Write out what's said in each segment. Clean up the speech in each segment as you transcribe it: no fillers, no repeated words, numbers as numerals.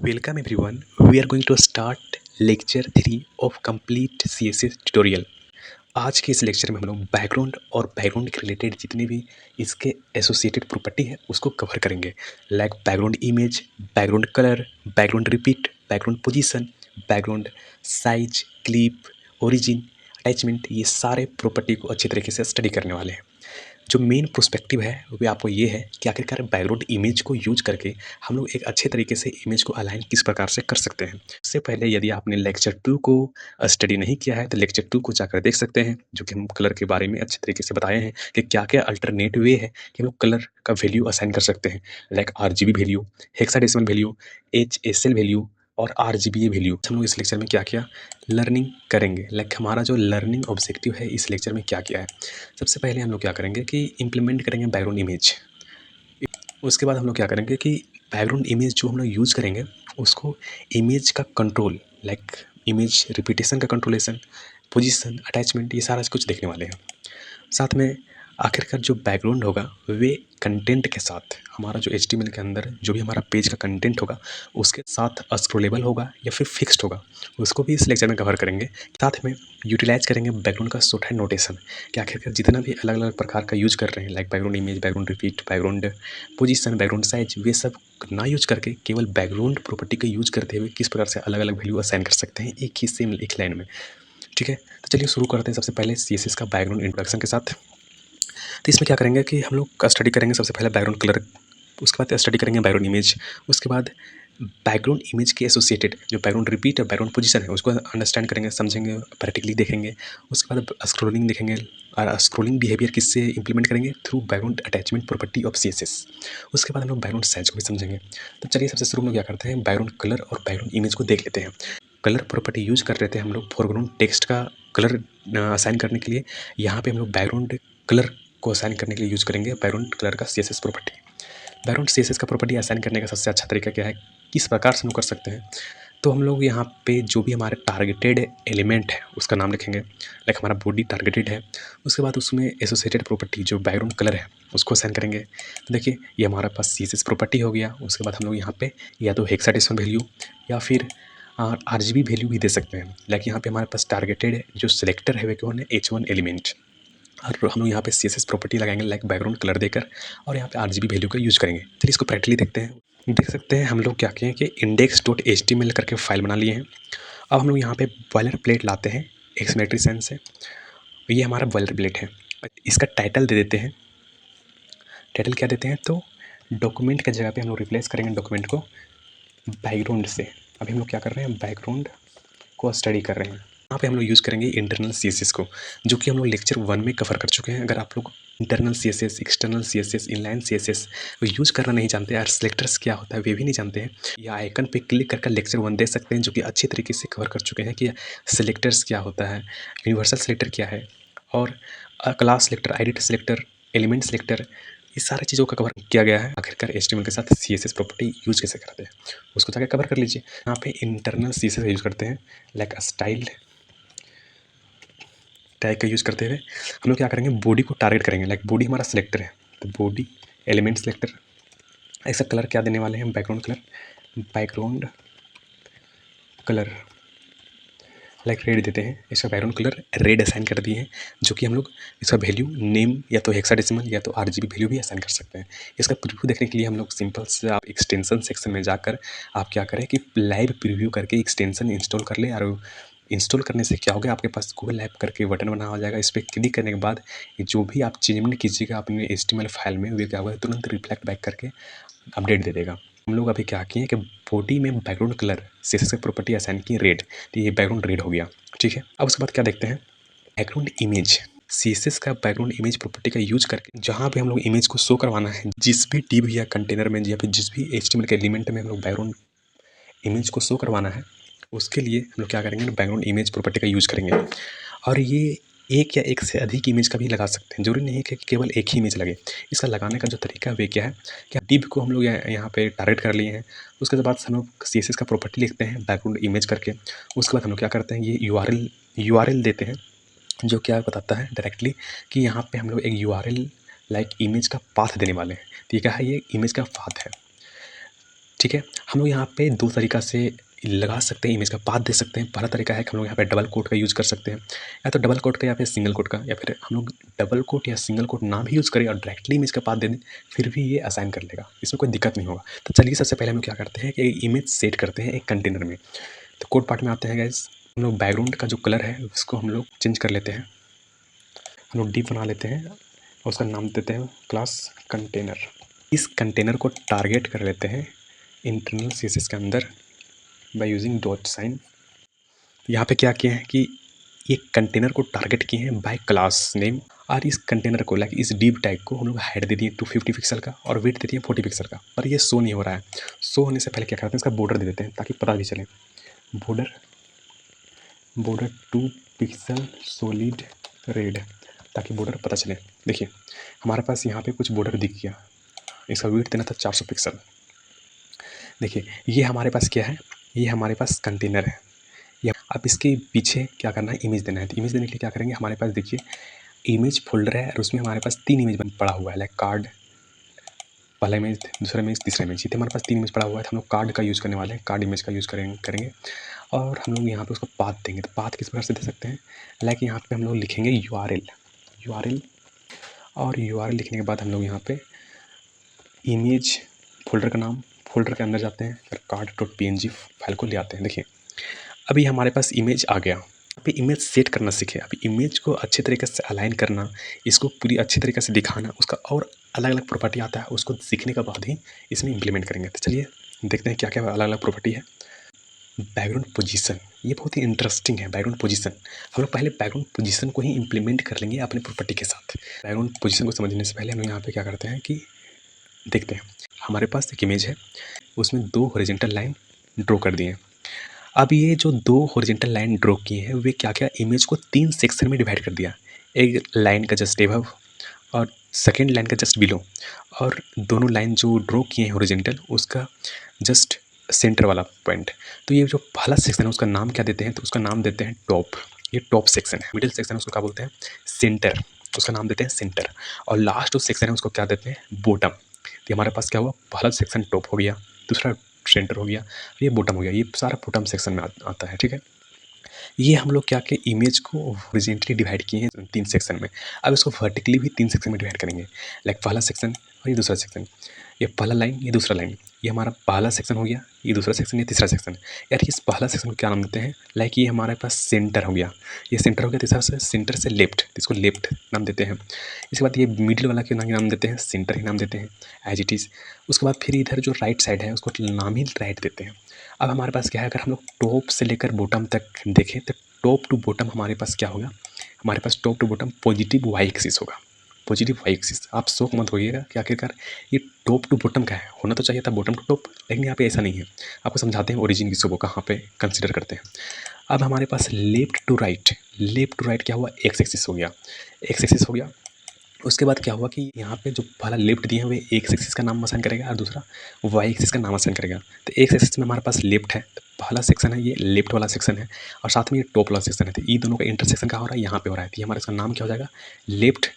Welcome everyone. We are going to start lecture 3 of complete CSS tutorial. आज के इस lecture में हम लोग बैकग्राउंड और बैकग्राउंड के रिलेटेड जितने भी इसके एसोसिएटेड प्रॉपर्टी है उसको कवर करेंगे, like background image, background colour, background repeat, background position, background size, clip, origin, attachment. ये सारे प्रॉपर्टी को अच्छी तरीके से स्टडी करने वाले हैं। जो मेन प्रोस्पेक्टिव है वो आपको ये है कि आखिरकार बैकग्राउंड इमेज को यूज करके हम लोग एक अच्छे तरीके से इमेज को अलाइन किस प्रकार से कर सकते हैं। इससे पहले यदि आपने लेक्चर 2 को स्टडी नहीं किया है तो लेक्चर 2 को जाकर देख सकते हैं, जो कि हम कलर के बारे में अच्छे तरीके से बताए हैं कि क्या क्या अल्टरनेट वे है कि हम लोग कलर का वैल्यू असाइन कर सकते हैं, like RGB value, hexadecimal value, HSL value और RGBA वैल्यू। हम लोग इस लेक्चर में क्या किया, लर्निंग करेंगे, लाइक हमारा जो लर्निंग ऑब्जेक्टिव है इस लेक्चर में क्या किया है। सबसे पहले हम लोग क्या करेंगे कि इम्प्लीमेंट करेंगे बैकग्राउंड इमेज। उसके बाद हम लोग क्या करेंगे कि बैकग्राउंड इमेज जो हम लोग यूज़ करेंगे उसको इमेज का कंट्रोल, लाइक इमेज रिपीटेशन का कंट्रोलेशन, पोजीशन, अटैचमेंट, ये सारा कुछ देखने वाले हैं। साथ में आखिरकार जो बैकग्राउंड होगा वे कंटेंट के साथ, हमारा जो HTML के अंदर जो भी हमारा पेज का कंटेंट होगा उसके साथ स्क्रॉलेबल होगा या फिर फिक्स्ड होगा, उसको भी इस लेक्चर में कवर करेंगे। साथ में यूटिलाइज करेंगे बैकग्राउंड का शॉर्ट हैंड नोटेशन कि आखिरकार जितना भी अलग अलग प्रकार का यूज कर रहे हैं, like background image, background repeat, background position, background size, वे सब ना यूज करके केवल बैकग्राउंड प्रॉपर्टी का यूज करते हुए किस प्रकार से अलग अलग वैल्यू असाइन कर सकते हैं एक ही सेम एक लाइन में। ठीक है, तो चलिए शुरू करते हैं सबसे पहले CSS का बैकग्राउंड इंट्रोडक्शन के साथ। तो इसमें क्या करेंगे कि हम लोग स्टडी करेंगे सबसे पहले बैकग्राउंड कलर, उसके बाद स्टडी करेंगे बैकग्राउंड इमेज, उसके बाद बैकग्राउंड इमेज के एसोसिएटेड जो बैकग्राउंड रिपीट और बैकग्राउंड पोजीशन है उसको अंडरस्टैंड करेंगे, समझेंगे, प्रैक्टिकली देखेंगे। उसके बाद स्क्रोलिंग देखेंगे और स्क्रोलिंग बिहेवियर किससे इंप्लीमेंट करेंगे, through background attachment property of CSS। उसके बाद हम लोग बैकग्राउंड साइज को भी समझेंगे। तो चलिए सबसे शुरू में क्या करते हैं, बैकग्राउंड कलर और बैकग्राउंड इमेज को देख लेते हैं। कलर प्रॉपर्टी यूज कर रहे थे हम लोग फोरग्राउंड टेक्स्ट का कलर असाइन करने के लिए। यहाँ पे हम लोग बैकग्राउंड कलर को असाइन करने के लिए यूज करेंगे बैकग्राउंड कलर का CSS प्रॉपर्टी। बैकग्राउंड CSS का प्रॉपर्टी असाइन करने का सबसे अच्छा तरीका क्या है, किस प्रकार से हम कर सकते हैं। तो हम लोग यहाँ पे जो भी हमारे टारगेटेड एलिमेंट है उसका नाम लिखेंगे, लाइक हमारा बॉडी टारगेटेड है। उसके बाद उसमें एसोसिएटेड प्रॉपर्टी जो बैकग्राउंड कलर है उसको असाइन करेंगे। तो देखिए ये हमारे पास CSS प्रॉपर्टी हो गया। उसके बाद हम लोग यहाँ पे या तो हेक्साडेसिमल वैल्यू या फिर RGB वैल्यू भी दे सकते हैं, लाइक यहाँ पे हमारे पास टारगेटेड जो सिलेक्टर है वे कौन है, H1 एलिमेंट। और हम लोग यहाँ पे CSS प्रॉपर्टी लगाएंगे लाइक बैकग्राउंड कलर देकर और यहाँ पे RGB वैल्यू का यूज़ करेंगे। चलिए इसको प्रैक्टिकली देखते हैं। देख सकते हैं हम लोग क्या किए हैं कि index.html करके फाइल बना लिए हैं। अब हम लोग यहाँ पे बॉयलर प्लेट लाते हैं एक्समेट्री सेंस से। ये हमारा बॉयलर प्लेट है, इसका टाइटल दे देते हैं। टाइटल क्या देते हैं, तो डॉक्यूमेंट की जगह पे हम लोग रिप्लेस करेंगे डॉक्यूमेंट को बैकग्राउंड से। अभी हम लोग क्या कर रहे हैं, बैकग्राउंड को स्टडी कर रहे हैं। यहाँ पे हम लोग यूज़ करेंगे इंटरनल CSS को, जो कि हम लोग लेक्चर 1 में कवर कर चुके हैं। अगर आप लोग internal CSS, external CSS, inline CSS use करना नहीं जानते और सिलेक्टर्स क्या होता है वे भी नहीं जानते हैं, या आइकन पे क्लिक करके लेक्चर 1 देख सकते हैं, जो कि अच्छी तरीके से कवर कर चुके हैं कि सिलेक्टर्स क्या होता है, यूनिवर्सल सिलेक्टर क्या है, और class selector, identity selector, element selector, इस सारी चीज़ों का कवर किया गया है। आखिरकार HTML के साथ CSS प्रॉपर्टी यूज़ कैसे करते हैं उसको जाकर कवर कर लीजिए। यहाँ पे इंटरनल CSS यूज़ करते हैं, लाइक स्टाइल टैग का यूज़ करते हुए हम लोग क्या करेंगे, बॉडी को टारगेट करेंगे, लाइक बॉडी हमारा सिलेक्टर है तो बॉडी एलिमेंट सिलेक्टर। ऐसा कलर क्या देने वाले हैं, background colour, background colour like red देते हैं। इसका बैकग्राउंड कलर रेड असाइन कर दिए हैं, जो कि हम लोग इसका वैल्यू नेम या तो हेक्साडेसिमल या तो RGB वैल्यू भी असाइन कर सकते हैं। इसका प्रीव्यू देखने के लिए हम लोग सिंपल से आप एक्सटेंशन सेक्शन में जाकर आप क्या करें कि लाइव प्रीव्यू करके एक्सटेंशन इंस्टॉल कर ले। और इंस्टॉल करने से क्या होगा, आपके पास गूगल ऐप करके बटन बना हो जाएगा। इस पर क्लिक करने के बाद जो भी आप चेंजमेंट कीजिएगा अपने HTML फाइल में, वे क्या होगा, तुरंत रिफ्लेक्ट बैक करके अपडेट दे देगा। हम लोग अभी क्या किए कि बॉडी में background colour CSS property assign की रेड, तो ये बैकग्राउंड रेड हो गया। ठीक है, अब उसके बाद क्या देखते हैं, बैकग्राउंड इमेज। CSS का बैकग्राउंड इमेज प्रॉपर्टी का यूज करके जहाँ पे हम लोग इमेज को शो करवाना है, जिस भी डिव या कंटेनर में या फिर जिस भी HTML के एलिमेंट में हम लोग बैकग्राउंड इमेज को शो करवाना है, उसके लिए हम लोग क्या करेंगे, बैकग्राउंड इमेज प्रॉपर्टी का यूज़ करेंगे। और ये एक या एक से अधिक इमेज का भी लगा सकते हैं, जरूरी नहीं है कि केवल एक ही इमेज लगे। इसका लगाने का जो तरीका वे क्या है कि डिव को हम लोग यहाँ पे टारगेट कर लिए हैं। उसके बाद हम लोग CSS का प्रॉपर्टी लिखते हैं बैकग्राउंड इमेज करके। उसके बाद हम लोग क्या करते हैं, ये URL देते हैं, जो क्या बताता है डायरेक्टली कि यहाँ पे हम लोग एक URL लाइक इमेज का पाथ देने वाले हैं। तो ये क्या है, ये इमेज का पाथ है। ठीक है। हम लोग यहाँ पे 2 तरीक़ा से लगा सकते हैं, इमेज का पाथ दे सकते हैं। पहला तरीका है कि हम लोग यहाँ पे डबल कोट का यूज़ कर सकते हैं, या तो डबल कोट का या फिर सिंगल कोट का, या फिर हम लोग डबल कोट या सिंगल कोट ना भी यूज़ करें और डायरेक्टली इमेज का पाथ दे दें, फिर भी ये असाइन कर लेगा, इसमें कोई दिक्कत नहीं होगा। तो चलिए सबसे पहले हम लोग क्या करते हैं कि इमेज सेट करते हैं एक कंटेनर में। तो कोड पार्ट में आते हैं गाइस। हम लोग बैकग्राउंड का जो कलर है उसको हम लोग चेंज कर लेते हैं, हम लोग डीप बना लेते हैं और उसका नाम देते हैं क्लास कंटेनर। इस कंटेनर को टारगेट कर लेते हैं इंटरनल सीएसएस के अंदर बाय यूजिंग डॉट साइन। यहाँ पे क्या किए हैं कि ये कंटेनर को टारगेट किए हैं बाय क्लास नेम, और इस कंटेनर को लाइक इस डिव टैग को हम लोग हाइट दे दिए 250 पिक्सल का और वेट दे दिए 40 पिक्सल का, पर ये शो नहीं हो रहा है। शो होने से पहले क्या करते हैं, इसका बॉर्डर दे देते हैं ताकि पता भी चले। बॉर्डर 2 पिक्सल सॉलिड रेड, ताकि बॉर्डर पता चले। देखिए हमारे पास यहाँ पे कुछ बॉर्डर दिख गया, इसका वेट देना था 400 पिक्सल। देखिए ये हमारे पास क्या है, ये हमारे पास कंटेनर है। ये अब इसके पीछे क्या करना है, इमेज देना है। तो इमेज देने के लिए क्या करेंगे, हमारे पास देखिए इमेज फोल्डर है और उसमें हमारे पास 3 इमेज पड़ा हुआ है, लाइक कार्ड, पहला इमेज, दूसरा इमेज, तीसरा इमेज। ये हमारे पास 3 इमेज पड़ा हुआ है। तो हम लोग कार्ड का यूज़ करने वाले हैं, कार्ड इमेज का यूज़ करेंगे और हम लोग यहाँ पे उसको पाथ देंगे। तो पाथ किस प्रकार से दे सकते हैं, लाइक यहाँ पे हम लोग लिखेंगे URL, और URL लिखने के बाद हम लोग यहाँ पे इमेज फोल्डर का नाम, फोल्डर के अंदर जाते हैं, फिर कार्ड.png फाइल को ले आते हैं। देखिए अभी हमारे पास इमेज आ गया। अभी इमेज सेट करना सीखे, अभी इमेज को अच्छे तरीके से अलाइन करना, इसको पूरी अच्छी तरीके से दिखाना, उसका और अलग अलग प्रॉपर्टी आता है, उसको सीखने के बाद ही इसमें इम्प्लीमेंट करेंगे। तो चलिए देखते हैं क्या क्या अलग अलग प्रॉपर्टी है। बैकग्राउंड पोजीशन, ये बहुत ही इंटरेस्टिंग है। बैकग्राउंड पोजीशन हम लोग पहले बैकग्राउंड पोजीशन को ही इम्प्लीमेंट कर लेंगे अपने प्रॉपर्टी के साथ। बैकग्राउंड पोजीशन को समझने से पहले हम लोग यहाँ पे क्या करते हैं कि देखते हैं, हमारे पास एक इमेज है, उसमें 2 हॉरिजॉन्टल लाइन ड्रॉ कर दिए। अब ये जो 2 हॉरिजॉन्टल लाइन ड्रॉ किए हैं वे क्या क्या इमेज को 3 सेक्शन में डिवाइड कर दिया। एक लाइन का जस्ट एबव और सेकेंड लाइन का जस्ट बिलो, और दोनों लाइन जो ड्रॉ किए हैं हॉरिजॉन्टल उसका जस्ट सेंटर वाला पॉइंट। तो ये जो पहला सेक्शन है उसका नाम क्या देते हैं, तो उसका नाम देते हैं टॉप। ये टॉप सेक्शन है। मिडिल सेक्शन है उसको क्या बोलते हैं, सेंटर, उसका नाम देते हैं सेंटर। और लास्ट जो सेक्शन है उसको क्या देते हैं, बॉटम। तो हमारे पास क्या हुआ, पहला सेक्शन टॉप हो गया, दूसरा सेंटर हो गया, ये बॉटम हो गया। ये सारा बॉटम सेक्शन में आता है, ठीक है। ये हम लोग क्या कि इमेज को हॉरिजॉन्टली डिवाइड किए हैं 3 सेक्शन में। अब इसको वर्टिकली भी 3 सेक्शन में डिवाइड करेंगे, लाइक पहला सेक्शन और ये दूसरा सेक्शन, ये पहला लाइन, ये दूसरा लाइन। ये हमारा पहला सेक्शन हो गया, ये दूसरा सेक्शन, ये तीसरा सेक्शन। यार इस पहला सेक्शन को क्या नाम देते हैं, लाइक ये हमारे पास सेंटर हो गया, ये सेंटर हो गया, तीसरा से सेंटर से लेफ्ट, इसको लेफ्ट नाम देते हैं। इसके बाद ये मिडिल वाला के नाम देते हैं सेंटर ही नाम देते हैं एज इट इज़। उसके बाद फिर इधर जो राइट साइड है उसको नाम ही राइट देते हैं। अब हमारे पास क्या है, अगर हम लोग टॉप से लेकर बॉटम तक देखें तो टॉप टू बॉटम हमारे पास क्या होगा, हमारे पास top to bottom positive Y axis होगा, पॉजिटिव वाई एक्सिस। आप शौक मत होइएगा कि आखिरकार ये टॉप टू बॉटम का है, होना तो चाहिए था बॉटम टू टॉप, लेकिन यहाँ पे ऐसा नहीं है। आपको समझाते हैं ओरिजिन किसको कहाँ पे कंसिडर करते हैं। अब हमारे पास लेफ्ट टू राइट क्या हुआ, एक्स एक्सिस हो गया, एक्स एक्सिस हो गया। उसके बाद क्या हुआ कि यहाँ पे जो पहला लेफ्ट दिए हैं वे एक्स एक्सिस का नाम असाइन करेगा और दूसरा वाई एक्सिस का नाम असाइन करेगा। तो एक्स एक्सिस में हमारे पास लेफ्ट है, तो पहला सेक्शन है ये लेफ्ट वाला सेक्शन है, और साथ में ये टॉप वाला सेक्शन है। तो ये दोनों का इंटरसेक्शन कहाँ हो रहा है, यहाँ पे हो रहा है। तो हमारा इसका नाम क्या हो जाएगा, लेफ्ट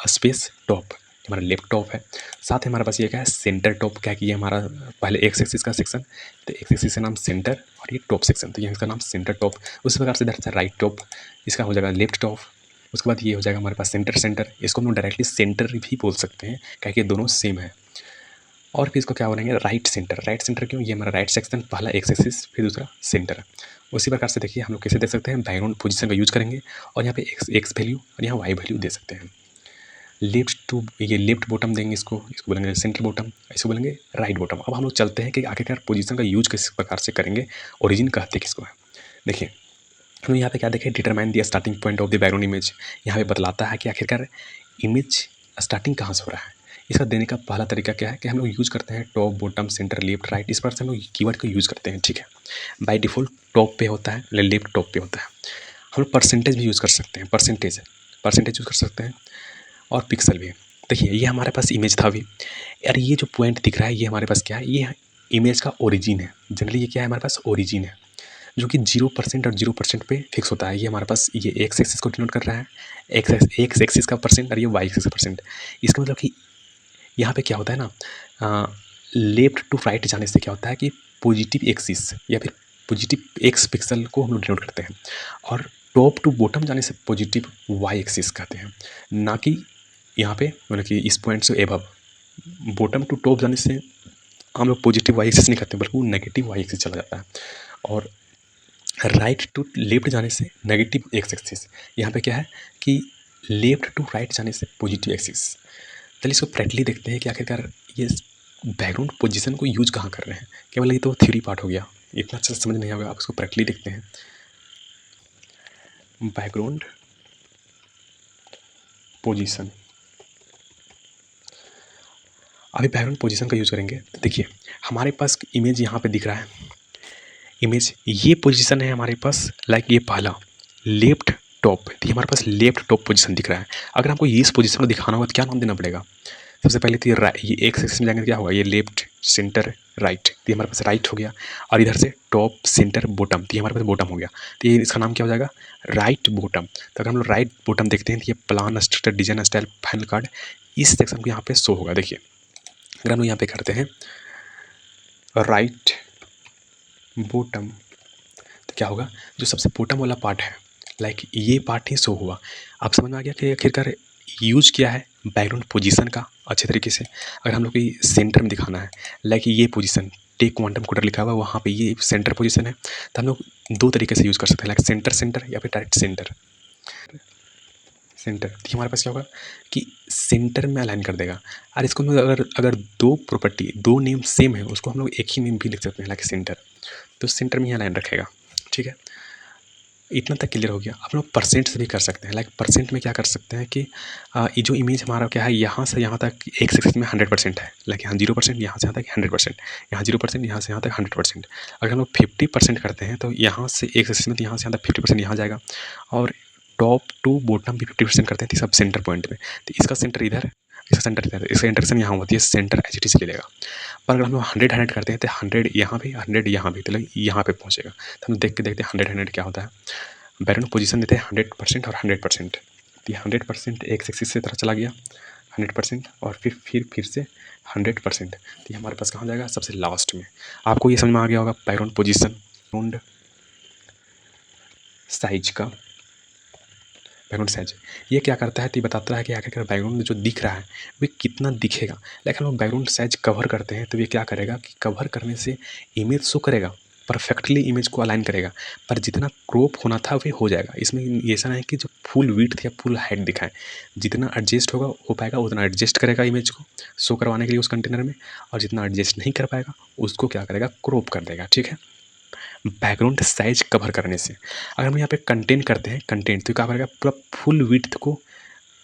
स्पेस टॉप, हमारा लेफ्ट टॉप है। साथ ही हमारे पास ये क्या है, सेंटर टॉप, क्या कि ये हमारा पहले एक्स एक्सिस का सेक्शन, तो एक्स एक्सिस का नाम सेंटर और ये टॉप सेक्शन, तो ये इसका नाम सेंटर टॉप। उसी प्रकार से इधर से राइट टॉप, इसका हो जाएगा लेफ्ट टॉप। उसके बाद ये हो जाएगा हमारे पास सेंटर, इसको हम लोग डायरेक्टली सेंटर भी बोल सकते हैं, क्या कि दोनों सेम है। और फिर इसको क्या बोलेंगे, राइट सेंटर क्यों, ये हमारा राइट सेक्शन, पहला एक्स एक्सिस फिर दूसरा सेंटर। उसी प्रकार से देखिए हम लोग कैसे दे सकते हैं, बैकग्राउंड पोजीशन का यूज करेंगे और यहाँ पे एक्स वैल्यू और यहाँ वाई वैल्यू दे सकते हैं। ये लेफ्ट बॉटम देंगे, इसको बोलेंगे सेंटर बॉटम, इसको बोलेंगे राइट बॉटम। अब हम लोग चलते हैं कि आखिरकार पोजीशन का यूज किस प्रकार से करेंगे, ओरिजिन कहते किसको है। देखिए हम यहाँ पे क्या देखें, determine the starting point of the background image. यहाँ पे बतलाता है कि आखिरकार इमेज स्टार्टिंग कहाँ से हो रहा है। इसका देने का पहला तरीका क्या है कि हम लोग यूज़ करते हैं top bottom centre left right, इस पर से हम लोग कीवर्ड को यूज़ करते हैं, ठीक है। बाय डिफ़ॉल्ट टॉप पे होता है, लेफ्ट टॉप पे होता है। हम लोग परसेंटेज भी यूज़ कर सकते हैं, परसेंटेज यूज़ कर सकते हैं, और पिक्सल भी। देखिए ये हमारे पास इमेज था अभी, यार ये जो पॉइंट दिख रहा है ये हमारे पास क्या है, ये इमेज का ओरिजिन है। जनरली ये क्या है, हमारे पास ओरिजिन है जो कि 0% और 0% पे फिक्स होता है। ये हमारे पास ये एक्स एक्सिस को डिनोट कर रहा है, एक्स एक्सिस का परसेंट, और ये वाई एक्सिस का परसेंट। इसका मतलब कि यहाँ पे क्या होता है ना, लेफ्ट टू राइट जाने से क्या होता है कि पॉजिटिव एक्सिस या फिर पॉजिटिव एक्स पिक्सल को हम लोग डिनोट करते हैं, और टॉप टू बॉटम जाने से पॉजिटिव वाई एक्सिस कहते हैं, ना कि यहाँ पे मतलब कि इस पॉइंट से एबव। बॉटम टू टॉप जाने से हम लोग पॉजिटिव वाई एक्सिस नहीं करते बल्कि वो नेगेटिव वाई एक्सिस चला जाता है, और राइट टू लेफ्ट जाने से नेगेटिव एक्स एक्सिस। यहाँ पे क्या है कि लेफ्ट टू राइट जाने से पॉजिटिव एक्सिस। चलिए इसको प्रैक्टिकली देखते हैं कि आखिरकार ये बैकग्राउंड पोजीशन को यूज कहाँ कर रहे हैं। केवल ये तो थ्योरी पार्ट हो गया, इतना अच्छा समझ नहीं आएगा, आप इसको प्रैक्टिकली देखते हैं। बैकग्राउंड पोजीशन, अभी बैकग्राउंड पोजीशन का यूज़ करेंगे तो देखिए हमारे पास इमेज यहाँ पे दिख रहा है, इमेज ये पोजीशन है हमारे पास, लाइक ये पहला लेफ्ट टॉप, ये हमारे पास लेफ्ट टॉप पोजीशन दिख रहा है। अगर हमको ये इस पोजीशन को दिखाना होगा तो क्या नाम देना पड़ेगा? सबसे पहले तो ये एक सेक्शन में जाएंगे तो क्या होगा, ये लेफ्ट सेंटर राइट, तो ये हमारे पास राइट हो गया, और इधर से टॉप सेंटर बॉटम, तो ये हमारे पास बॉटम हो गया, तो ये इसका नाम क्या हो जाएगा, राइट बॉटम। तो अगर हम लोग राइट बॉटम देखते हैं तो ये plan structure design style final card इस सेक्शन को यहाँ पे शो होगा। देखिए अगर हम लोग यहाँ पे करते हैं राइट बॉटम तो क्या होगा, जो सबसे बॉटम वाला पार्ट है लाइक ये पार्ट ही शो हुआ। आप समझ में आ गया कि आखिरकार यूज किया है बैकग्राउंड पोजीशन का अच्छे तरीके से। अगर हम लोग को सेंटर में दिखाना है, लाइक ये पोजीशन टेक क्वांटम कोडर लिखा हुआ है वहाँ पे ये सेंटर पोजीशन है, तो हम लोग दो तरीके से यूज़ कर सकते हैं, लाइक सेंटर सेंटर या फिर डायरेक्ट सेंटर सेंटर। तो हमारे पास क्या होगा कि सेंटर में अलाइन कर देगा। और इसको हम लोग अगर अगर दो प्रॉपर्टी दो नेम सेम है उसको हम लोग एक ही नेम भी लिख सकते हैं लाइक सेंटर, तो सेंटर में ही अलाइन रखेगा। ठीक है, इतना तक क्लियर हो गया। आप लोग परसेंट से भी कर सकते हैं, लाइक परसेंट में क्या कर सकते हैं कि ये जो इमेज हमारा क्या है यहाँ से यहाँ तक एक सेक्शन में 100% है, लाइक यहाँ 0%, यहाँ से यहाँ तक 100%, यहाँ 0%, यहाँ से यहाँ तक 100%। अगर हम लोग 50% करते हैं तो यहाँ से एक सेक्शन में तो यहाँ से यहाँ तक 50% यहाँ जाएगा, और टॉप टू बॉटम भी 50% करते हैं तो सब सेंटर पॉइंट में, तो इसका सेंटर इधर है, इसका सेंटर इधर है, इसका इंटरसेक्शन यहाँ होती है, सेंटर एच टी से ले लेगा। पर अगर हम लोग 100 करते हैं तो 100 यहाँ भी 100 यहाँ भी, तो यहाँ पे पहुँचेगा। तो हम देख के देखते हैं 100 क्या होता है। बैकग्राउंड पोजीशन देते हैं 100% और 100%, तो 100% एक एक्सिस से तरह चला गया 100%, और फिर से 100%, तो ये हमारे पास कहाँ जाएगा, सबसे लास्ट में। आपको ये समझ में आ गया होगा बैकग्राउंड पोजीशन। बैकग्राउंड साइज का, बैकग्राउंड साइज ये क्या करता है तो ये बताता है कि आखिरकार बैकग्राउंड जो दिख रहा है वे कितना दिखेगा। लेकिन हम लोग बैकग्राउंड साइज कवर करते हैं तो ये क्या करेगा कि कवर करने से इमेज शो करेगा, परफेक्टली इमेज को अलाइन करेगा, पर जितना क्रॉप होना था वे हो जाएगा। इसमें ऐसा नहीं कि जो फुल विड्थ या फुल हाइट दिखाए, जितना एडजस्ट होगा हो पाएगा उतना एडजस्ट करेगा इमेज को शो करवाने के लिए उस कंटेनर में, और जितना एडजस्ट नहीं कर पाएगा उसको क्या करेगा, क्रॉप कर देगा। ठीक है, बैकग्राउंड साइज कवर करने से। अगर हम यहाँ पे कंटेंट करते हैं, कंटेंट तो क्या करेगा, पूरा फुल विड्थ को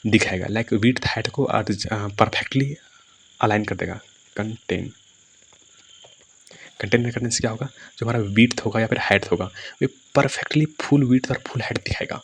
दिखाएगा, लाइक विड्थ हाइट को परफेक्टली अलाइन कर देगा। कंटेंट कंटेंट करने से क्या होगा, जो हमारा विड्थ होगा या फिर हाइट होगा वे परफेक्टली फुल विड्थ और फुल हाइट दिखाएगा।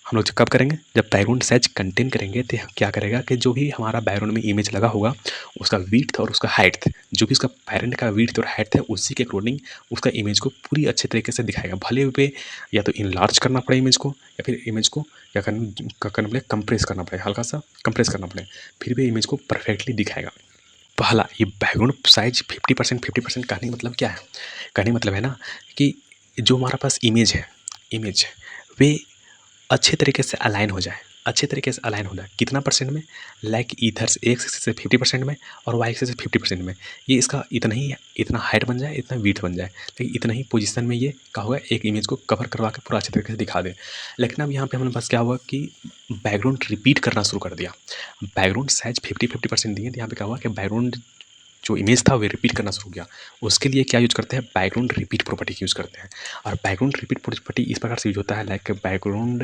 हम लोग कब करेंगे, जब बैकग्राउंड साइज कंटेंट करेंगे तो क्या करेगा कि जो भी हमारा बैकग्राउंड में इमेज लगा होगा उसका विड्थ और उसका हाइट, जो भी उसका पैरेंट का विड्थ और हाइट है उसी के अकॉर्डिंग उसका इमेज को पूरी अच्छे तरीके से दिखाएगा। भले पे या तो इनलार्ज करना पड़े इमेज को, या फिर इमेज को क्या करना पड़े, कंप्रेस करना पड़े, हल्का सा कंप्रेस करना पड़े, फिर भी इमेज को परफेक्टली दिखाएगा। पहला ये बैकग्राउंड साइज 50% कहने का मतलब क्या है, कहने का मतलब है ना कि जो हमारा पास इमेज है, इमेज वे अच्छे तरीके से अलाइन हो जाए, अच्छे तरीके से अलाइन हो जाए। कितना परसेंट में, लाइक इधर से एक से 50% में और वाई से 50% में, ये इसका इतना ही है, इतना हाइट बन जाए, इतना विड्थ बन जाए, लेकिन इतना ही पोजीशन में ये क्या होगा, एक इमेज को कवर करवा के पूरा अच्छे तरीके से दिखा दे। लेकिन अब यहाँ पे हमारे पास क्या हुआ कि बैकग्राउंड रिपीट करना शुरू कर दिया। बैकग्राउंड साइज 50% दिए तो यहाँ पे क्या हुआ कि बैकग्राउंड जो इमेज था वो रिपीट करना शुरू किया। उसके लिए क्या यूज़ करते हैं, बैकग्राउंड रिपीट प्रॉपर्टी यूज़ करते हैं। और बैकग्राउंड रिपीट प्रॉपर्टी इस प्रकार से यूज होता है, लाइक बैकग्राउंड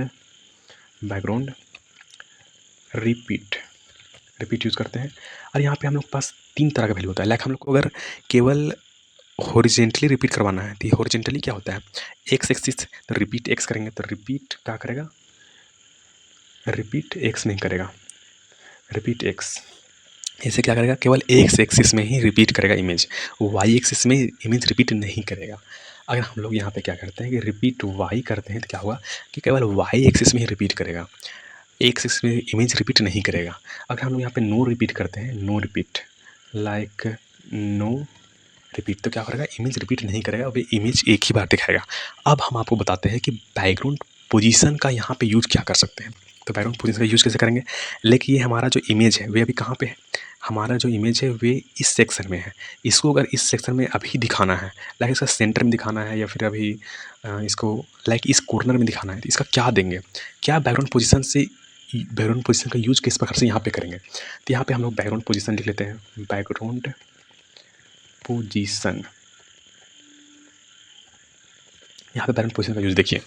रिपीट यूज़ करते हैं। और यहाँ पे हम लोग के पास 3 तरह का वैल्यू होता है। लाइक हम लोग को अगर केवल हॉरिजेंटली रिपीट करवाना है तो हॉरिजेंटली क्या होता है, एक्स एक्सिस, तो रिपीट एक्स करेंगे तो रिपीट क्या करेगा, रिपीट एक्स नहीं करेगा, रिपीट एक्स ऐसे क्या करेगा, केवल एक्स एक्सिस में ही रिपीट करेगा इमेज, वाई एक्सिस में इमेज रिपीट नहीं करेगा। अगर हम लोग यहाँ पे क्या करते हैं कि रिपीट वाई करते हैं तो क्या होगा कि केवल वाई एक्सिस में ही रिपीट करेगा, एक्स एक्सिस में इमेज रिपीट नहीं करेगा। अगर हम लोग यहाँ पे नो रिपीट करते हैं, no repeat, like no repeat. तो क्या करेगा, इमेज रिपीट नहीं करेगा, वे इमेज एक ही बार दिखाएगा। अब हम आपको बताते हैं कि बैकग्राउंड पोजीशन का यहाँ पे यूज क्या कर सकते हैं। तो बैकग्राउंड पोजीशन का यूज कैसे करेंगे, लेकिन ये हमारा जो इमेज है वे अभी कहाँ पे है, हमारा जो इमेज है वे इस सेक्शन में है। इसको अगर इस सेक्शन में अभी दिखाना है, लाइक इसका सेंटर में दिखाना है, या फिर अभी इसको लाइक इस कॉर्नर में दिखाना है, तो इसका क्या देंगे, क्या बैकग्राउंड पोजीशन से, बैकग्राउंड पोजीशन का यूज किस प्रकार से यहाँ पे करेंगे। तो यहाँ पे हम लोग बैकग्राउंड पोजीशन लिख लेते हैं, बैकग्राउंड पोजीशन। यहाँ पे बैकग्राउंड पोजीशन का यूज देखिए,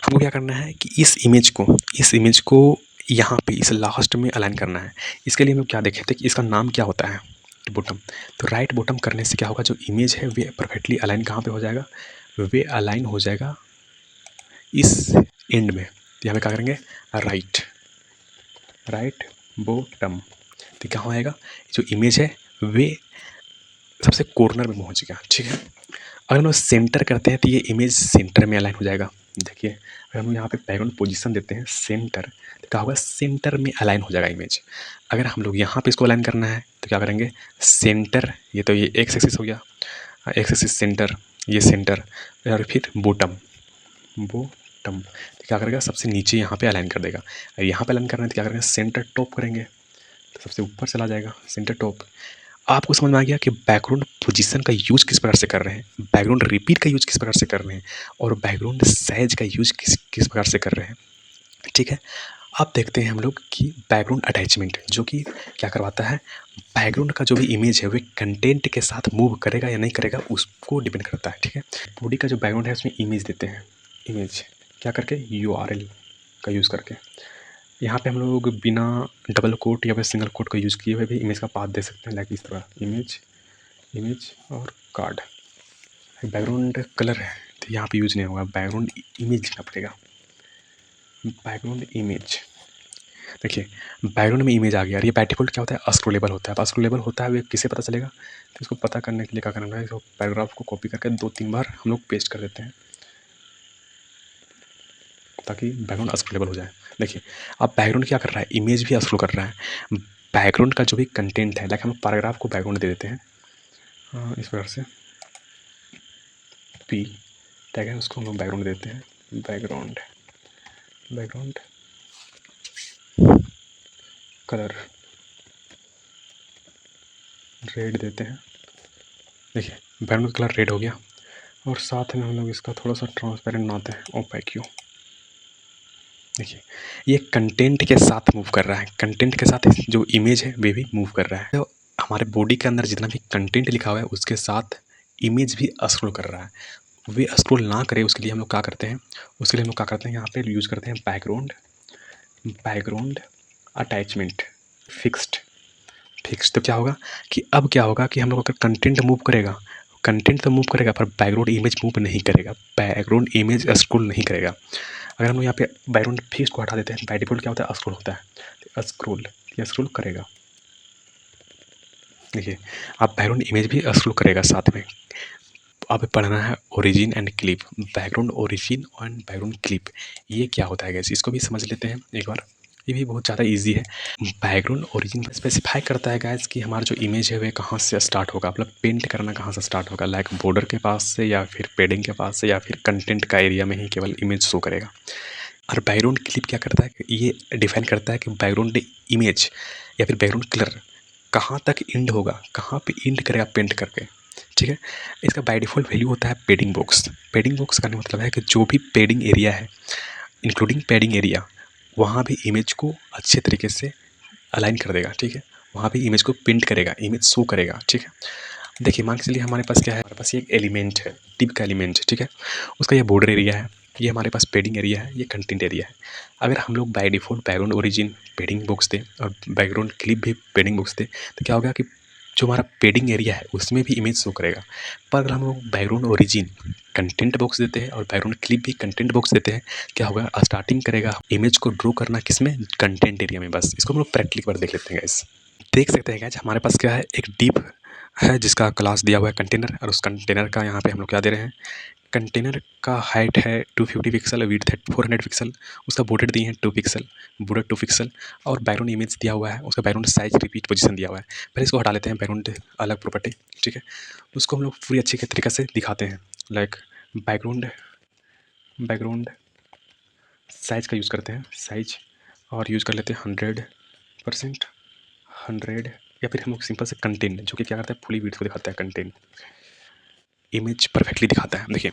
हमको क्या करना है कि इस इमेज को यहाँ पे इस लास्ट में अलाइन करना है। इसके लिए हम लोग क्या देखे थे कि इसका नाम क्या होता है, बॉटम। तो राइट बॉटम करने से क्या होगा, जो इमेज है वे परफेक्टली अलाइन कहाँ पे हो जाएगा, वे अलाइन हो जाएगा इस एंड में। तो यहाँ पे क्या करेंगे, राइट बॉटम। तो क्या हो जाएगा, जो इमेज है वे सबसे कॉर्नर में पहुँच गया, ठीक है। अगर हम लोग सेंटर करते हैं तो ये इमेज सेंटर में अलाइन हो जाएगा। देखिए अगर हम यहाँ पे बैकग्राउंड पोजीशन देते हैं सेंटर, तो क्या होगा, सेंटर में अलाइन हो जाएगा इमेज। अगर हम लोग यहाँ पे इसको अलाइन करना है तो क्या करेंगे, सेंटर, ये तो ये एक्स एक्सिस हो गया, एक्स एक्सिस सेंटर, ये सेंटर, और फिर बॉटम, तो क्या करेगा, सबसे नीचे यहाँ पे अलाइन कर देगा। और यहाँ पे अलाइन करना है तो क्या करेंगे, सेंटर टॉप करेंगे, तो सबसे ऊपर चला जाएगा सेंटर टॉप। आपको समझ में आ गया कि बैकग्राउंड पोजीशन का यूज किस प्रकार से कर रहे हैं, बैकग्राउंड रिपीट का यूज किस प्रकार से कर रहे हैं, और बैकग्राउंड साइज का यूज किस प्रकार से कर रहे हैं, ठीक है। अब देखते हैं हम लोग कि बैकग्राउंड अटैचमेंट जो कि क्या करवाता है, बैकग्राउंड का जो भी इमेज है वे कंटेंट के साथ मूव करेगा या नहीं करेगा उसको डिपेंड करता है, ठीक है। बॉडी का जो बैकग्राउंड है उसमें इमेज देते हैं, इमेज क्या करके, URL का यूज़ करके। यहाँ पे हम लोग बिना डबल कोट या फिर सिंगल कोट का यूज़ किए हुए भी इमेज का पाथ दे सकते हैं, लाइक इस तरह इमेज और कार्ड। बैकग्राउंड कलर है तो यहाँ पे यूज नहीं होगा, बैकग्राउंड इमेज लिखना पड़ेगा, बैकग्राउंड इमेज। देखिए बैकग्राउंड में इमेज आ गया, और ये बाय डिफॉल्ट क्या होता है, स्क्रॉलेबल होता है। अब स्क्रॉलेबल होता है वो किसे पता चलेगा, तो इसको पता करने के लिए क्या करना है, इसको पैराग्राफ को कॉपी करके 2-3 बार हम लोग पेस्ट कर देते हैं ताकि बैकग्राउंड स्क्रॉलेबल हो जाए। देखिए अब बैकग्राउंड क्या कर रहा है, इमेज भी स्क्रॉल कर रहा है। बैकग्राउंड का जो भी कंटेंट है, लाइक हम पैराग्राफ को बैकग्राउंड दे देते हैं इस प्रकार से, पी टैग है उसको हम लोग बैकग्राउंड देते हैं, बैकग्राउंड कलर रेड देते हैं। देखिए बैकग्राउंड का कलर रेड हो गया, और साथ में हम लोग इसका थोड़ा सा ट्रांसपेरेंट बनाते हैं, ओपेक्यू। देखिए ये कंटेंट के साथ मूव कर रहा है, कंटेंट के साथ जो इमेज है वे भी मूव कर रहा है। तो हमारे बॉडी के अंदर जितना भी कंटेंट लिखा हुआ है उसके साथ इमेज भी स्क्रॉल कर रहा है। वे स्क्रॉल ना करे उसके लिए हम लोग क्या करते हैं, यहाँ पे यूज़ करते हैं बैकग्राउंड अटैचमेंट फिक्स्ड। तो क्या होगा कि अब क्या होगा कि हम लोग अगर कंटेंट मूव करेगा, कंटेंट तो मूव करेगा पर बैकग्राउंड इमेज मूव नहीं करेगा, बैकग्राउंड इमेज स्क्रॉल नहीं करेगा। अगर हम लोग यहाँ पे बैकग्राउंड फिक्स को हटा देते हैं, बाय डिफॉल्ट क्या होता है, स्क्रॉल होता है, तो स्क्रॉल करेगा। देखिए अब बैकग्राउंड इमेज भी स्क्रॉल करेगा साथ में। अब पढ़ना है origin and clip, background origin and background clip, ये क्या होता है गैस, इसको भी समझ लेते हैं एक बार। ये भी बहुत ज़्यादा इजी है। बैकग्राउंड ओरिजिन स्पेसिफाई करता है गैस कि हमारा जो इमेज है वह कहाँ से स्टार्ट होगा, मतलब पेंट करना कहाँ से स्टार्ट होगा, लाइक बॉर्डर के पास से या फिर पेडिंग के पास से या फिर कंटेंट का एरिया में ही केवल इमेज शो करेगा। और बैकग्राउंड क्लिप क्या करता है, ये डिफाइन करता है कि बैकग्राउंड इमेज या फिर बैकग्राउंड कलर कहाँ तक एंड होगा, कहाँ पे एंड करेगा पेंट करके, ठीक है। इसका बाय डिफ़ॉल्ट वैल्यू होता है पेडिंग बॉक्स। पेडिंग बॉक्स का मतलब है कि जो भी पेडिंग एरिया है इंक्लूडिंग पेडिंग एरिया, वहाँ भी इमेज को अच्छे तरीके से अलाइन कर देगा, ठीक है। वहाँ भी इमेज को प्रिंट करेगा, इमेज शो करेगा, ठीक है। देखिए मान के चलिए हमारे पास क्या है, हमारे पास ये एक एलिमेंट है, टिप का एलिमेंट है, ठीक है। उसका ये बॉर्डर एरिया है, ये हमारे पास पेडिंग एरिया है, ये कंटेंट एरिया है। अगर हम लोग by default background origin पेडिंग box दें और बैकग्राउंड क्लिप भी पेडिंग बॉक्स दें, तो क्या होगा कि जो हमारा पेडिंग एरिया है उसमें भी इमेज शो करेगा। पर अगर हम लोग बैकग्राउंड ओरिजिन कंटेंट बॉक्स देते हैं और बैकग्राउंड क्लिप भी कंटेंट बॉक्स देते हैं, क्या होगा, स्टार्टिंग करेगा इमेज को ड्रॉ करना किसमें, कंटेंट एरिया में। बस इसको हम लोग प्रैक्टिकली पर देख लेते हैं गाइस। देख सकते हैं गाइस हमारे पास क्या है, एक डिव है जिसका क्लास दिया हुआ है कंटेनर, और उस कंटेनर का यहाँ पे हम लोग क्या दे रहे हैं, कंटेनर का हाइट है 250 पिक्सल, विड्थ है 400 पिक्सल, उसका बॉर्डर दिए हैं 2 पिक्सल, बॉर्डर 2 पिक्सल, और बैकग्राउंड इमेज दिया हुआ है, उसका बैकग्राउंड साइज रिपीट पोजीशन दिया हुआ है। पहले इसको हटा लेते हैं, बैकग्राउंड अलग प्रॉपर्टी, ठीक है। उसको हम लोग पूरी अच्छी के तरीके से दिखाते हैं। लाइक बैकग्राउंड बैकग्राउंड साइज का यूज़ करते हैं, साइज, और यूज़ कर लेते हैं 100%, 100, या फिर हम लोग सिंपल से कंटेंट, जो कि क्या करता है, फुली विड्थ को दिखाता है, कंटेंट इमेज परफेक्टली दिखाता है। देखिए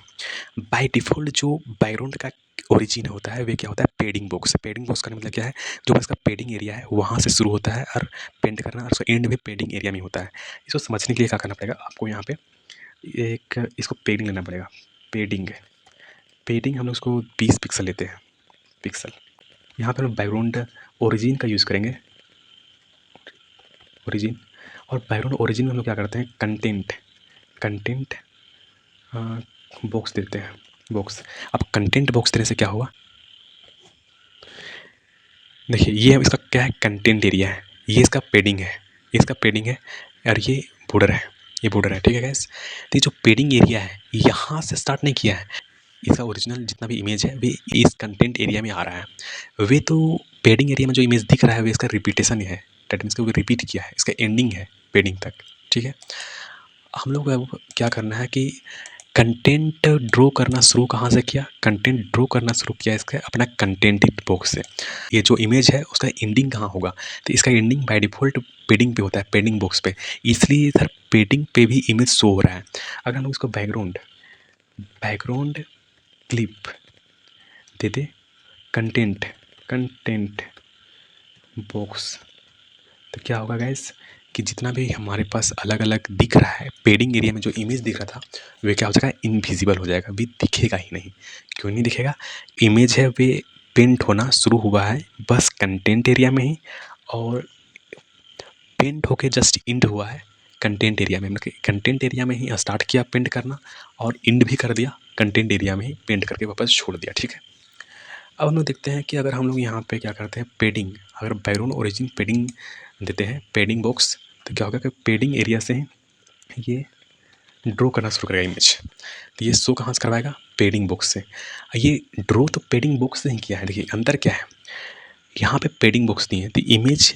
बाय डिफ़ॉल्ट जो बैकग्राउंड का ओरिजिन होता है वे क्या होता है, पेडिंग बॉक्स। पेडिंग बॉक्स का मतलब क्या है, जो इसका पेडिंग एरिया है वहाँ से शुरू होता है और पेंट करना, और उसका एंड भी पेडिंग एरिया में होता है। इसको समझने के लिए क्या करना पड़ेगा आपको, यहाँ पे एक इसको पेडिंग लेना पड़ेगा। पेडिंग हम लोग उसको 20 पिक्सल लेते हैं, पिक्सल। यहाँ पर हम बैकग्राउंड ओरिजिन का यूज़ करेंगे, ओरिजिन। और बैकग्राउंड ओरिजिन में हम लोग क्या करते हैं, कंटेंट बॉक्स देते हैं, बॉक्स। अब कंटेंट बॉक्स देने से क्या होगा, देखिए ये इसका क्या है, कंटेंट एरिया है, ये इसका पेडिंग है, ये इसका पेडिंग है, और ये बॉर्डर है, ये बॉर्डर है, ठीक है गैस। तो ये जो पेडिंग एरिया है यहाँ से स्टार्ट नहीं किया है, इसका ओरिजिनल जितना भी इमेज है वे इस कंटेंट एरिया में आ रहा है। वे तो पेडिंग एरिया में जो इमेज दिख रहा है वे इसका रिपीटेशन है, डेट मीन्स वो रिपीट किया है, इसका एंडिंग है पेडिंग तक, ठीक है। हम लोग अब क्या करना है कि कंटेंट ड्रॉ करना शुरू कहाँ से किया, कंटेंट ड्रॉ करना शुरू किया इसका अपना कंटेंट बॉक्स से। ये जो इमेज है उसका एंडिंग कहाँ होगा, तो इसका एंडिंग बाय डिफ़ॉल्ट पेडिंग पे होता है, पेडिंग बॉक्स पे, इसलिए इधर पेडिंग पे भी इमेज शो हो रहा है। अगर हम इसको बैकग्राउंड क्लिप दे दे, कंटेंट बॉक्स, तो क्या होगा गाइस कि जितना भी हमारे पास अलग अलग दिख रहा है पेडिंग एरिया में जो इमेज दिख रहा था वे क्या हो जाएगा, इनविजिबल हो जाएगा, भी दिखेगा ही नहीं। क्यों नहीं दिखेगा, इमेज है वे पेंट होना शुरू हुआ है बस कंटेंट एरिया में ही, और पेंट होके जस्ट इंड हुआ है कंटेंट एरिया में, मतलब कंटेंट एरिया में ही स्टार्ट किया पेंट करना और इंड भी कर दिया कंटेंट एरिया में ही पेंट करके वापस छोड़ दिया, ठीक है। अब हम लोग देखते हैं कि अगर हम लोग यहाँ पे क्या करते हैं, पेडिंग, अगर बैकग्राउंड ओरिजिन पेडिंग देते हैं, पेडिंग बॉक्स, तो क्या होगा कि पेडिंग एरिया से ये ड्रॉ करना शुरू करेगा इमेज। तो ये शो कहाँ से करवाएगा, पेडिंग बॉक्स से। ये ड्रॉ तो पेडिंग बॉक्स से ही किया है। देखिए अंदर क्या है, यहाँ पे पेडिंग बॉक्स दिए हैं तो इमेज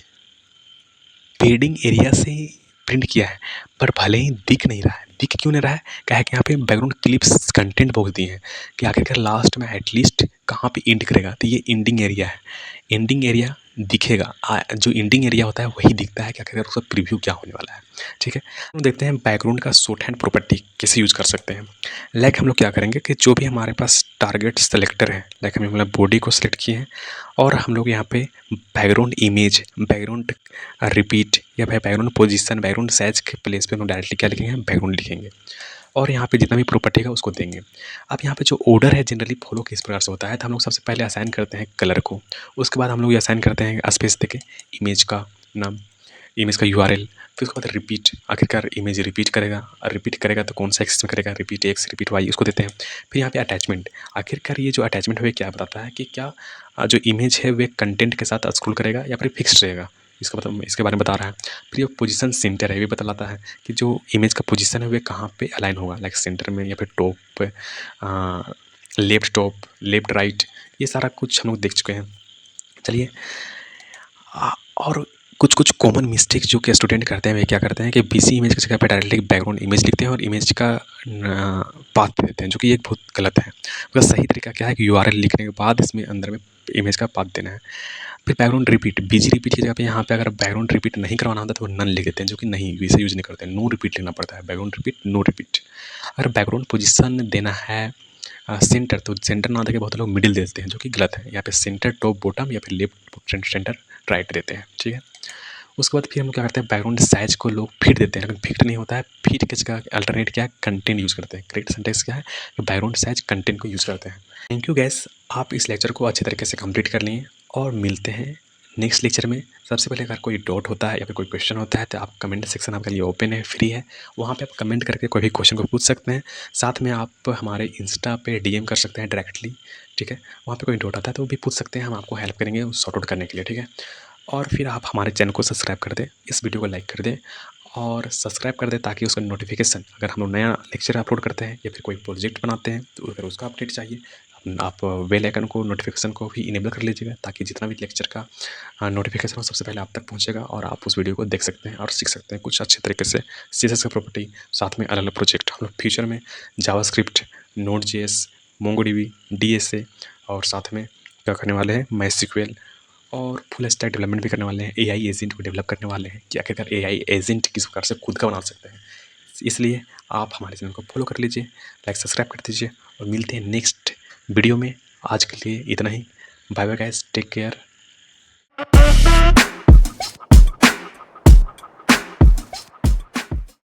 पेडिंग एरिया से प्रिंट किया है, पर भले ही दिख नहीं रहा है। दिख क्यों नहीं रहा है, क्या है कि यहाँ पे बैकग्राउंड क्लिप्स कंटेंट बॉक्स दिए हैं कि आखिरकार लास्ट में एटलीस्ट कहाँ पे एंड करेगा, तो ये एंडिंग एरिया है, एंडिंग एरिया दिखेगा। जो एंडिंग एरिया होता है वही दिखता है कि आखिरकार उसका प्रीव्यू क्या होने वाला है, ठीक है। हम देखते हैं बैकग्राउंड का शॉर्ट हैंड प्रॉपर्टी कैसे यूज़ कर सकते हैं। लाइक हम लोग क्या करेंगे कि जो भी हमारे पास टारगेट सेलेक्टर है, लाइक हम मतलब बॉडी को सिलेक्ट किए हैं और हम लोग यहाँ पे बैकग्राउंड इमेज, बैकग्राउंड रिपीट या फिर बैकग्राउंड पोजीशन, बैकग्राउंड साइज के प्लेस पे हम लोग डायरेक्टली क्या लिखेंगे, बैकग्राउंड लिखेंगे, और यहाँ पे जितना भी प्रॉपर्टी है उसको देंगे। अब यहाँ पे जो ऑर्डर है जनरली फॉलो किस प्रकार से होता है, तो हम लोग सबसे पहले असाइन करते हैं कलर को, उसके बाद हम लोग ये असाइन करते हैं स्पेस देके इमेज का नाम, इमेज का यूआरएल, फिर उसके बाद रिपीट, आखिरकार इमेज रिपीट करेगा, और रिपीट करेगा तो कौन सा एक्सिस में करेगा, रिपीट एक्स, रिपीट वाई, उसको देते हैं। फिर यहाँ पे अटैचमेंट, आखिरकार ये जो अटैचमेंट है क्या बताता है कि क्या जो इमेज है वे कंटेंट के साथ स्क्रॉल करेगा या फिर फिक्स्ड रहेगा, इसका मतलब इसके बारे में बता रहा है। फिर ये पोजीशन सेंटर है, ये बतलाता है कि जो इमेज का पोजीशन है वे कहाँ पे अलाइन होगा, लाइक सेंटर में या फिर टॉप पे, लेफ्ट टॉप, लेफ्ट राइट, ये सारा कुछ हम लोग देख चुके हैं। चलिए और कुछ कॉमन मिस्टेक जो कि स्टूडेंट करते हैं वे क्या करते हैं कि बीसी इमेज की जगह पे डायरेक्टली बैकग्राउंड इमेज लिखते हैं और इमेज का पाथ देते हैं, जो कि एक बहुत गलत है। उसका सही तरीका क्या है कि यूआरएल लिखने के बाद इसमें अंदर में इमेज का पाथ देना है। फिर बैकग्राउंड रिपीट, बीजी रिपीट की जगह पे यहाँ पे अगर बैकग्राउंड रिपीट नहीं करवाना होता तो वो नन लिख देते हैं, जो कि नहीं, वैसे यूज़ नहीं करते हैं, नो रिपीट लिखना पड़ता है, बैकग्राउंड रिपीट, नो रिपीट। अगर बैकग्राउंड पोजीशन देना है सेंटर, तो सेंटर ना देके बहुत लोग मिडिल देते हैं, जो कि गलत है। यहाँ पे सेंटर टॉप बॉटम या फिर लेफ्ट सेंटर राइट देते हैं, ठीक है। उसके बाद फिर हम लोग क्या करते हैं, बैकग्राउंड साइज को लोग फिट देते हैं, लेकिन फिट नहीं होता है, फिट की जगह अल्टरनेट क्या है, कंटेंट यूज़ करते हैं। करेक्ट सेंटेंस क्या है, बैकग्राउंड साइज कंटेंट को यूज़ करते हैं। थैंक यू गैस, आप इस लेक्चर को अच्छे तरीके से कंप्लीट कर लिए और मिलते हैं नेक्स्ट लेक्चर में। सबसे पहले अगर कोई डाउट होता है या फिर कोई क्वेश्चन होता है तो आप कमेंट सेक्शन आपके लिए ओपन है, फ्री है, वहाँ पे आप कमेंट करके कोई भी क्वेश्चन को पूछ सकते हैं। साथ में आप हमारे इंस्टा पे डीएम कर सकते हैं डायरेक्टली, ठीक है। वहाँ पे कोई डाउट आता है तो वो भी पूछ सकते हैं, हम आपको हेल्प करेंगे सॉर्ट आउट करने के लिए, ठीक है। और फिर आप हमारे चैनल को सब्सक्राइब कर दें, इस वीडियो को लाइक कर दें और सब्सक्राइब कर दें ताकि उसका नोटिफिकेशन अगर हम लोग नया लेक्चर अपलोड करते हैं या फिर कोई प्रोजेक्ट बनाते हैं तो अगर उसका अपडेट चाहिए आप बेल आइकन को नोटिफिकेशन को भी इनेबल कर लीजिएगा ताकि जितना भी लेक्चर का नोटिफिकेशन हो सबसे पहले आप तक पहुंचेगा और आप उस वीडियो को देख सकते हैं और सीख सकते हैं कुछ अच्छे तरीके से सीएसएस का प्रॉपर्टी साथ में अलग अलग प्रोजेक्ट हम लोग फ्यूचर में JavaScript node JS MongoDB DSA और साथ में क्या करने वाले हैं माइस्क्ल और फुल स्टैक डेवलपमेंट भी करने वाले हैं एआई एजेंट को डेवलप करने वाले हैं कि आखिरकार एआई एजेंट किस प्रकार से खुद का बना सकते हैं। इसलिए आप हमारे चैनल को फॉलो कर लीजिए लाइक सब्सक्राइब कर दीजिए और मिलते हैं नेक्स्ट वीडियो में। आज के लिए इतना ही। Bye bye guys take care.